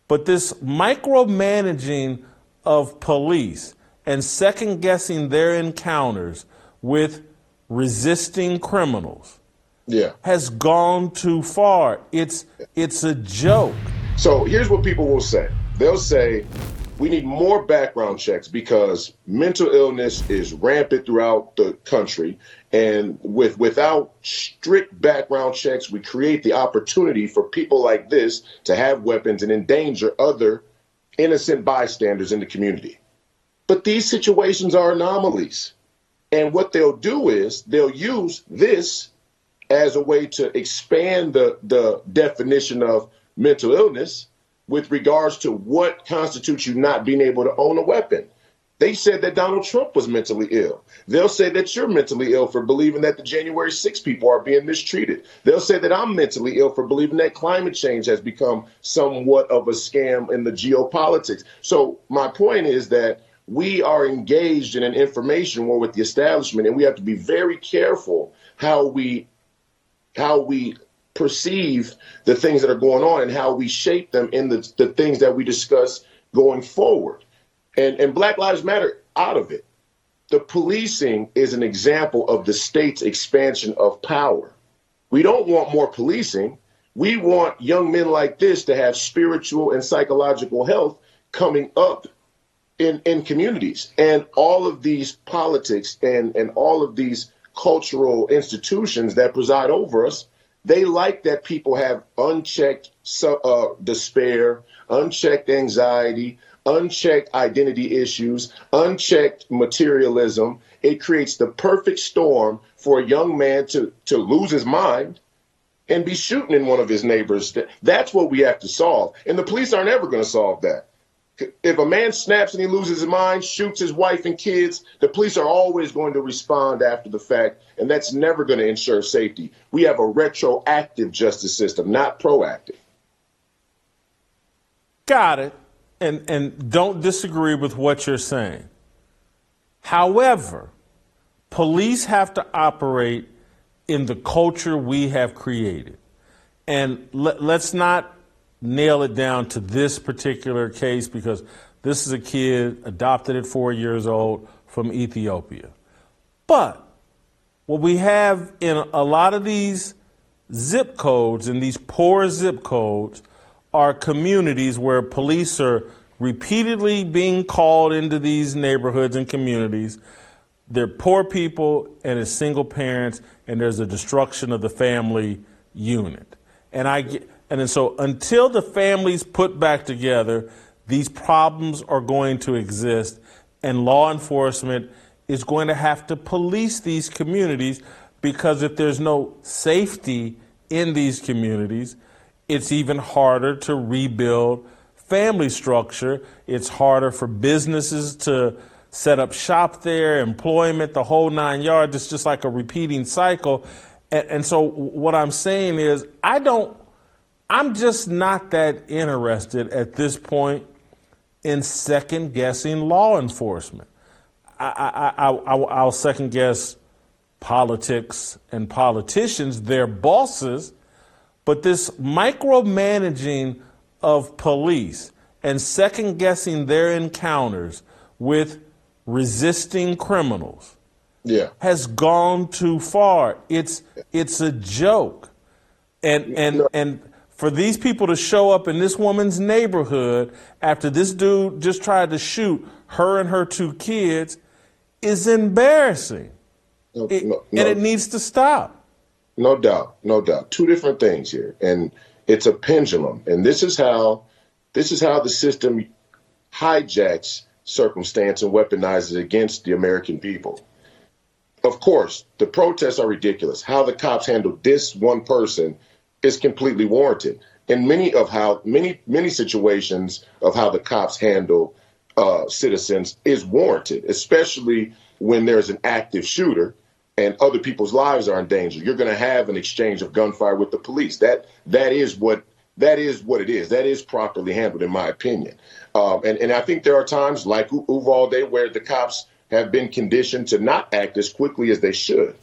But this micromanaging of police and second guessing their encounters with resisting criminals has gone too far. It's a joke. So here's what people will say. They'll say, we need more background checks because mental illness is rampant throughout the country. And without strict background checks, we create the opportunity for people like this to have weapons and endanger other innocent bystanders in the community. But these situations are anomalies. And what they'll do is they'll use this as a way to expand the definition of mental illness with regards to what constitutes you not being able to own a weapon. They said that Donald Trump was mentally ill. They'll say that you're mentally ill for believing that the January 6 people are being mistreated. They'll say that I'm mentally ill for believing that climate change has become somewhat of a scam in the geopolitics. So my point is that we are engaged in an information war with the establishment, and we have to be very careful how we perceive the things that are going on and how we shape them in the things that we discuss going forward. And Black Lives Matter out of it. The policing is an example of the state's expansion of power. We don't want more policing. We want young men like this to have spiritual and psychological health coming up in communities. And all of these politics and all of these cultural institutions that preside over us, they like that people have unchecked despair, unchecked anxiety, unchecked identity issues, unchecked materialism. It creates the perfect storm for a young man to lose his mind and be shooting in one of his neighbors. That's what we have to solve. And the police aren't ever going to solve that. If a man snaps and he loses his mind, shoots his wife and kids, the police are always going to respond after the fact, and that's never going to ensure safety. We have a retroactive justice system, not proactive. Got it. And don't disagree with what you're saying. However, police have to operate in the culture we have created. And let's not nail it down to this particular case, because this is a kid adopted at 4 years old from Ethiopia. But what we have in a lot of these zip codes, and these poor zip codes, are communities where police are repeatedly being called into these neighborhoods and communities. They're poor people and it's single parents, and there's a destruction of the family unit. And so until the families put back together, these problems are going to exist, and law enforcement is going to have to police these communities, because if there's no safety in these communities, it's even harder to rebuild family structure. It's harder for businesses to set up shop there, employment, the whole 9 yards. It's just like a repeating cycle. And so what I'm saying is, I'm just not that interested at this point in second guessing law enforcement. I'll second guess politics and politicians, their bosses, but this micromanaging of police and second guessing their encounters with resisting criminals has gone too far. It's a joke. And for these people to show up in this woman's neighborhood after this dude just tried to shoot her and her 2 kids is embarrassing. And it needs to stop. No doubt. 2 different things here. And it's a pendulum. And this is how the system hijacks circumstance and weaponizes against the American people. Of course, the protests are ridiculous. How the cops handle this one person is completely warranted. And many situations of how the cops handle citizens is warranted, especially when there's an active shooter and other people's lives are in danger. You're going to have an exchange of gunfire with the police. That is what it is. That is properly handled, in my opinion. And I think there are times like Uvalde where the cops have been conditioned to not act as quickly as they should.